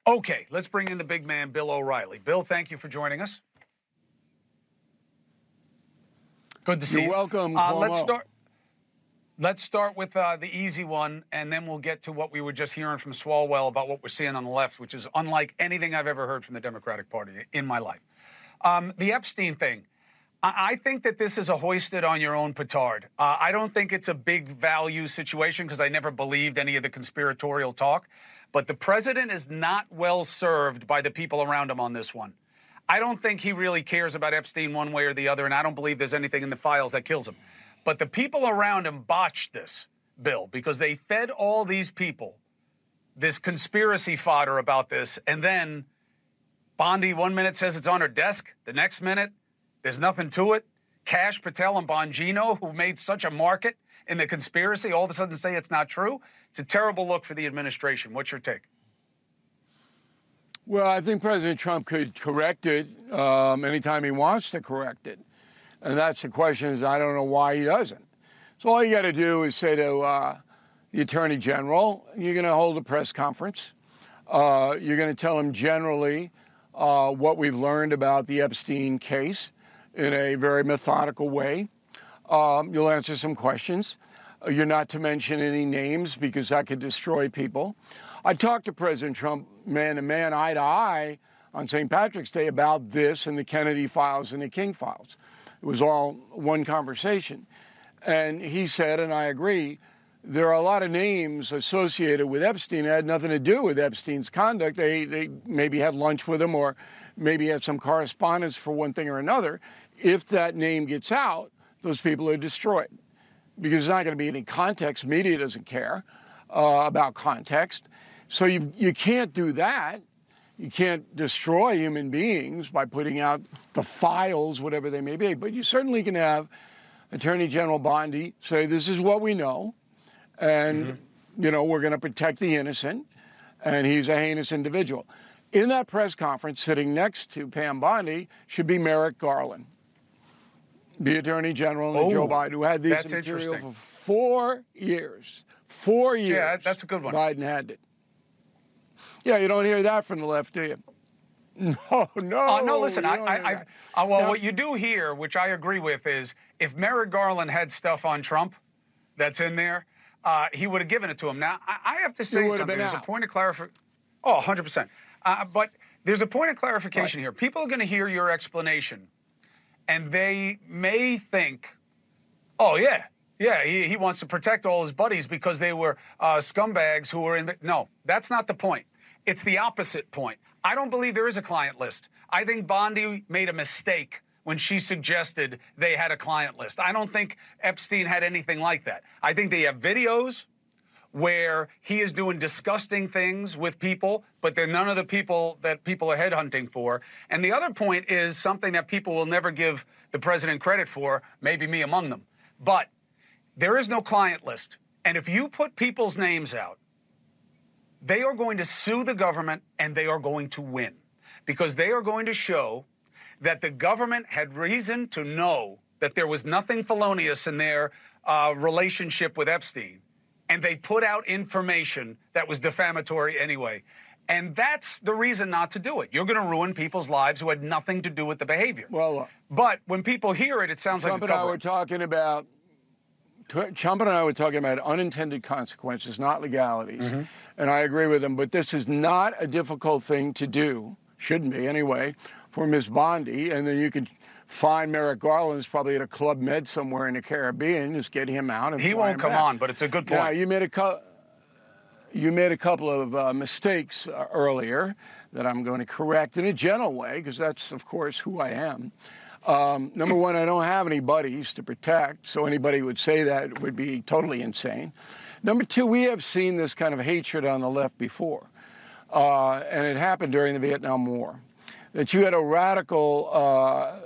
Okay, let's bring in the big man, Bill O'Reilly. Bill, thank you for joining us. Good to see you. You're welcome, Cuomo. Let's start with the easy one, and then we'll get to what we were just hearing from Swalwell about what we're seeing on the left, which is unlike anything I've ever heard from the Democratic Party in my life. The Epstein thing. I think that this is a hoisted on your own petard. I don't think it's a big value situation because I never believed any of the conspiratorial talk. But the president is not well served by the people around him on this one. I don't think he really cares about Epstein one way or the other, and I don't believe there's anything in the files that kills him. But the people around him botched this, Bill, because they fed all these people this conspiracy fodder about this, and then Bondi 1 minute says it's on her desk, the next minute there's nothing to it. Kash Patel and Bongino, who made such a market in the conspiracy, all of a sudden say it's not true. It's a terrible look for the administration. What's your take? Well, I think President Trump could correct it anytime he wants to correct it. And that's the question is, I don't know why he doesn't. So all you got to do is say to the Attorney General, you're going to hold a press conference. You're going to tell him generally what we've learned about the Epstein case in a very methodical way. You'll answer some questions. You're not to mention any names because that could destroy people. I talked to President Trump man to man, eye to eye on St. Patrick's Day about this and the Kennedy files and the King files. It was all one conversation. And he said, and I agree, there are a lot of names associated with Epstein that had nothing to do with Epstein's conduct. They maybe had lunch with him or maybe had some correspondence for one thing or another. If that name gets out, those people are destroyed because there's not going to be any context. Media doesn't care about context. So you can't do that. You can't destroy human beings by putting out the files, whatever they may be. But you certainly can have Attorney General Bondi say, this is what we know. And, you know, we're going to protect the innocent. And he's a heinous individual. In that press conference, sitting next to Pam Bondi, should be Merrick Garland, the Attorney General and Joe Biden, who had this material for 4 years. 4 years. Yeah, that's a good one. Biden had it. Yeah, you don't hear that from the left, do you? No. No, listen, what you do hear, which I agree with, is if Merrick Garland had stuff on Trump that's in there, he would have given it to him. Now, I have to say something. There's a point of clarification. Oh, 100%. But there's a point of clarification here. People are going to hear your explanation, and they may think, oh, yeah, he wants to protect all his buddies because they were scumbags who were in the... No, that's not the point. It's the opposite point. I don't believe there is a client list. I think Bondi made a mistake when she suggested they had a client list. I don't think Epstein had anything like that. I think they have videos where he is doing disgusting things with people, but they're none of the people that people are headhunting for. And the other point is something that people will never give the president credit for, maybe me among them. But there is no client list. And if you put people's names out, they are going to sue the government and they are going to win because they are going to show that the government had reason to know that there was nothing felonious in their relationship with Epstein. And they put out information that was defamatory anyway. And that's the reason not to do it. You're going to ruin people's lives who had nothing to do with the behavior. Well, but when people hear it, it sounds like a cover-up. Trump and I were talking about unintended consequences, not legalities. And I agree with him, but this is not a difficult thing to do, shouldn't be anyway, for Ms. Bondi. And then you can find Merrick Garland, probably at a Club Med somewhere in the Caribbean, just get him out. And he won't come on, but it's a good point. Now, you made a couple of mistakes earlier that I'm going to correct in a gentle way, because that's, of course, who I am. Number one, I don't have any buddies to protect, so anybody who would say that would be totally insane. Number two, we have seen this kind of hatred on the left before, and it happened during the Vietnam War, that you had a radical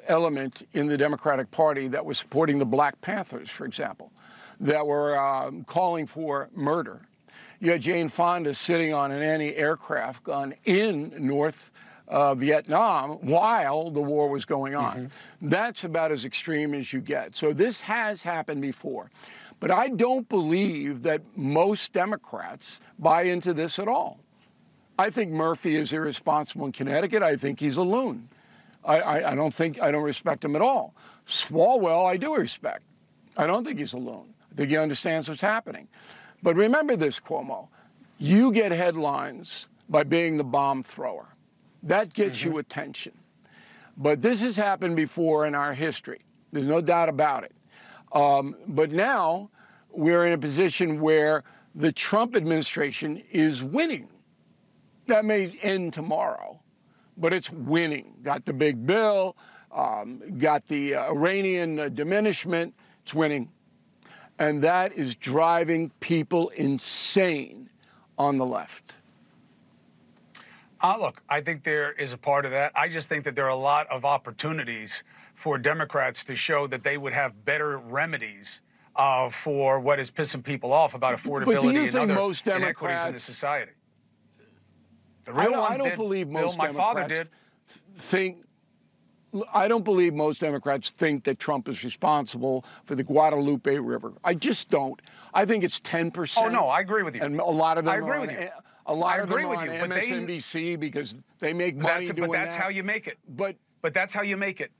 element in the Democratic Party that was supporting the Black Panthers, for example, that were calling for murder. You had Jane Fonda sitting on an anti-aircraft gun in North Vietnam while the war was going on. That's about as extreme as you get. So this has happened before. But I don't believe that most Democrats buy into this at all. I think Murphy is irresponsible in Connecticut. I think he's a loon. I don't respect him at all. Swalwell, I do respect. I don't think he's a loon. I think he understands what's happening. But remember this, Cuomo. You get headlines by being the bomb thrower. That gets you attention. But this has happened before in our history. There's no doubt about it. But now we're in a position where the Trump administration is winning. That may end tomorrow, but it's winning. Got the big bill, got the Iranian diminishment, it's winning. And that is driving people insane on the left. Look, I think there is a part of that. I just think that there are a lot of opportunities for Democrats to show that they would have better remedies for what is pissing people off about affordability and other inequities in the society. The real ones I don't did. believe most Bill, my father Democrats did. I don't believe most Democrats think that Trump is responsible for the Guadalupe River. I just don't. I think it's 10%. Oh, no, I agree with you. And a lot of them I agree with you. A lot of them agree are with on you, MSNBC because they make money doing that. But that's how you make it. But that's how you make it.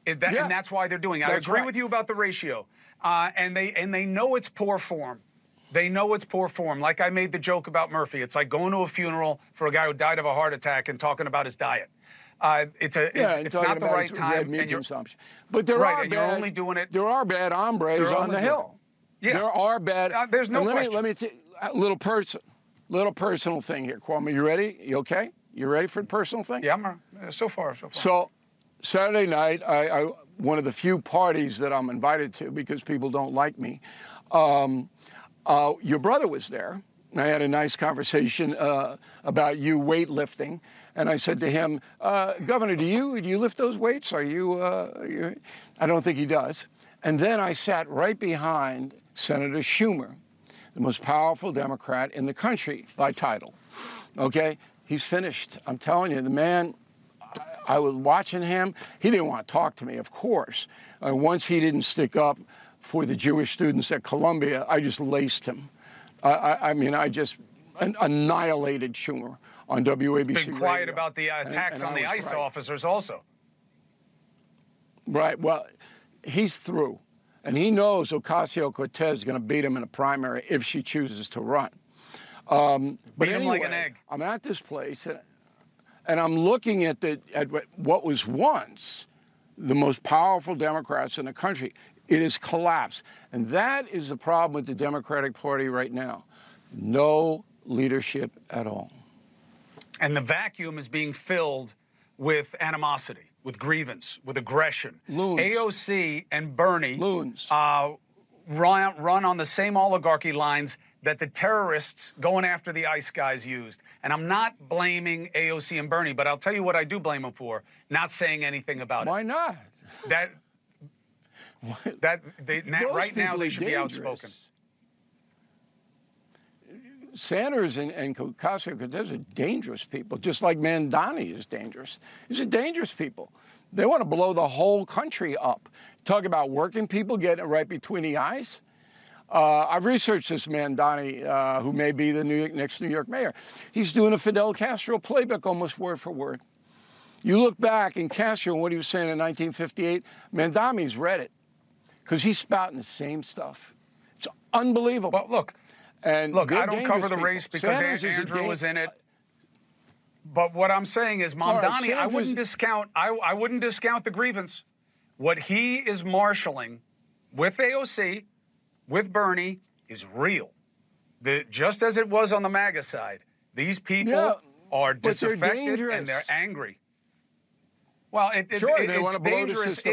And that's why they're doing it. I agree with you about the ratio. And they know it's poor form. They know it's poor form. Like I made the joke about Murphy. It's like going to a funeral for a guy who died of a heart attack and talking about his diet. It's not the right time. Red meat consumption. But there you're only doing it. There are bad hombres on the Hill. Yeah. There are bad. There's no question. Let me a little personal thing here, Cuomo. You ready? You okay? You ready for the personal thing? Yeah, so far. So Saturday night, one of the few parties that I'm invited to because people don't like me. Your brother was there. I had a nice conversation about you weightlifting, and I said to him, "Governor, do you lift those weights? Are you?" I don't think he does. And then I sat right behind Senator Schumer, the most powerful Democrat in the country by title. Okay, he's finished. I'm telling you, the man. I was watching him. He didn't want to talk to me, of course. Once he didn't stick up for the Jewish students at Columbia, I just laced him. I just annihilated Schumer on WABC. Been quiet radio. About the attacks on the ICE officers also. Right. Well, he's through. And he knows Ocasio-Cortez is going to beat him in a primary if she chooses to run. But beat anyway, him like an egg. I'm at this place, and I'm looking at what was once the most powerful Democrats in the country. It has collapsed. And that is the problem with the Democratic Party right now. No leadership at all. And the vacuum is being filled with animosity, with grievance, with aggression. Loons. AOC and Bernie Loons. Run on the same oligarchy lines that the terrorists going after the ICE guys used. And I'm not blaming AOC and Bernie, but I'll tell you what I do blame them for, not saying anything about it. Why not? Right now they should be outspoken. Sanders and Ocasio-Cortez are dangerous people, just like Mandani is dangerous. These are dangerous people. They want to blow the whole country up. Talk about working people getting it right between the eyes. I've researched this Mandani, who may be the next New York mayor. He's doing a Fidel Castro playbook almost word for word. You look back in Castro and what he was saying in 1958, Mandami's read it because he's spouting the same stuff. It's unbelievable. Well, look, I don't cover the race because Andrew was in it. But what I'm saying is Mamdani, I wouldn't discount the grievance. What he is marshaling with AOC, with Bernie, is real. Just as it was on the MAGA side, these people are disaffected and they're angry. Well, it's dangerous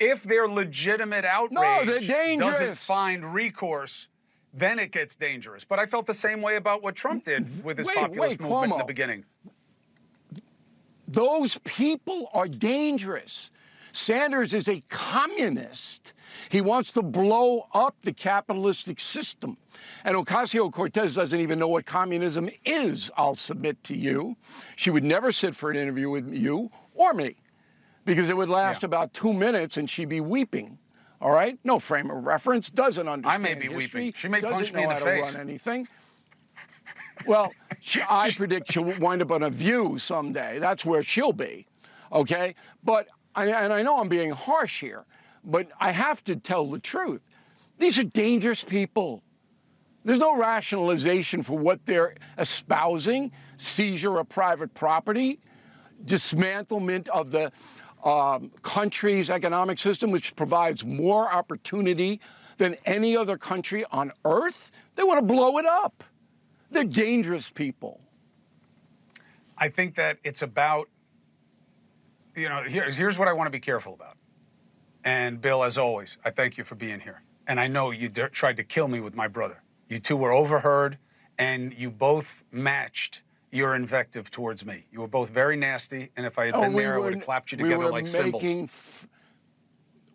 if their legitimate outrage doesn't find recourse. Then it gets dangerous. But I felt the same way about what Trump did with his populist movement in the beginning. Those people are dangerous. Sanders is a communist. He wants to blow up the capitalistic system. And Ocasio-Cortez doesn't even know what communism is, I'll submit to you. She would never sit for an interview with you or me because it would last about 2 minutes and she'd be weeping. All right? No frame of reference, doesn't understand I may be history, weeping. She may punch me in the face. Doesn't know how to run anything. Well, I predict she'll wind up on a View someday. That's where she'll be, okay? But, and I know I'm being harsh here, but I have to tell the truth. These are dangerous people. There's no rationalization for what they're espousing: seizure of private property, dismantlement of the country's economic system, which provides more opportunity than any other country on earth. They want to blow it up. They're dangerous people. I think that it's about, here's what I want to be careful about. And Bill, as always, I thank you for being here. And I know you tried to kill me with my brother. You two were overheard, and you both matched your invective towards me. You were both very nasty, and if I had been there, I would have clapped you together like cymbals.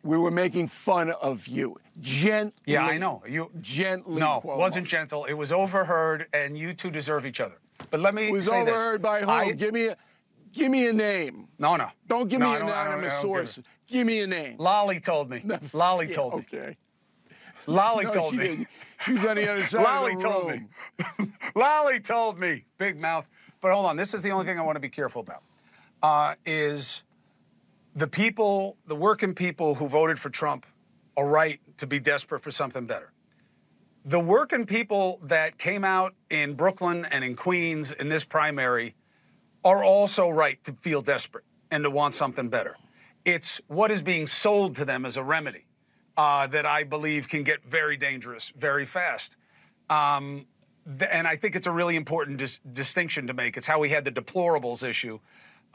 We were making fun of you. Gently. Yeah, I know. Gently. No, Cuomo. It wasn't gentle. It was overheard, and you two deserve each other. But let me say this. It was overheard by who? Give me a name. No. Don't give me anonymous sources. Give me a name. Lolly told me. Lolly told me. Okay. Lolly told me. Didn't. She was on the other side Lolly of the room. told me. Lolly told me. Big mouth. But hold on. This is the only thing I want to be careful about. Is the people, the working people who voted for Trump, are right to be desperate for something better. The working people that came out in Brooklyn and in Queens in this primary are also right to feel desperate and to want something better. It's what is being sold to them as a remedy that I believe can get very dangerous very fast. And I think it's a really important distinction to make. It's how we had the deplorables issue.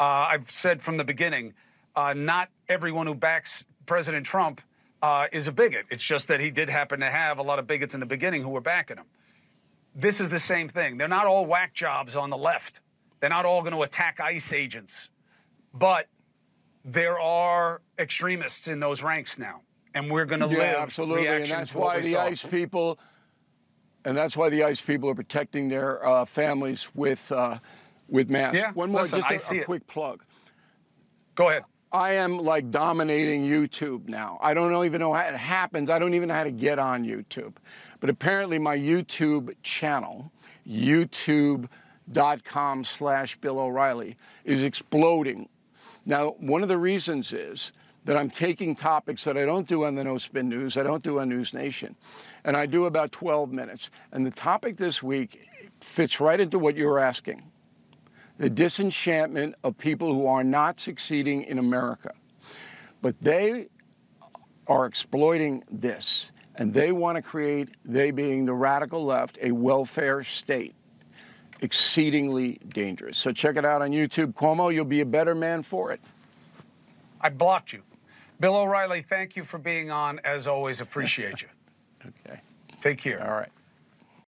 I've said from the beginning, not everyone who backs President Trump is a bigot. It's just that he did happen to have a lot of bigots in the beginning who were backing him. This is the same thing. They're not all whack jobs on the left. They're not all going to attack ICE agents. But there are extremists in those ranks now. And we're going to live absolutely. And that's why the ICE people, are protecting their families with masks. Yeah, One more, listen, just a quick plug. Go ahead. I am like dominating YouTube now. I don't even know how it happens. I don't even know how to get on YouTube. But apparently my YouTube channel, youtube.com/Bill O'Reilly, is exploding. Now, one of the reasons is that I'm taking topics that I don't do on the No Spin News, I don't do on NewsNation, and I do about 12 minutes. And the topic this week fits right into what you're asking. The disenchantment of people who are not succeeding in America. But they are exploiting this, and they want to create, they being the radical left, a welfare state. Exceedingly dangerous. So check it out on YouTube. Cuomo, you'll be a better man for it. I blocked you. Bill O'Reilly, thank you for being on. As always, appreciate you. Okay. Take care. All right.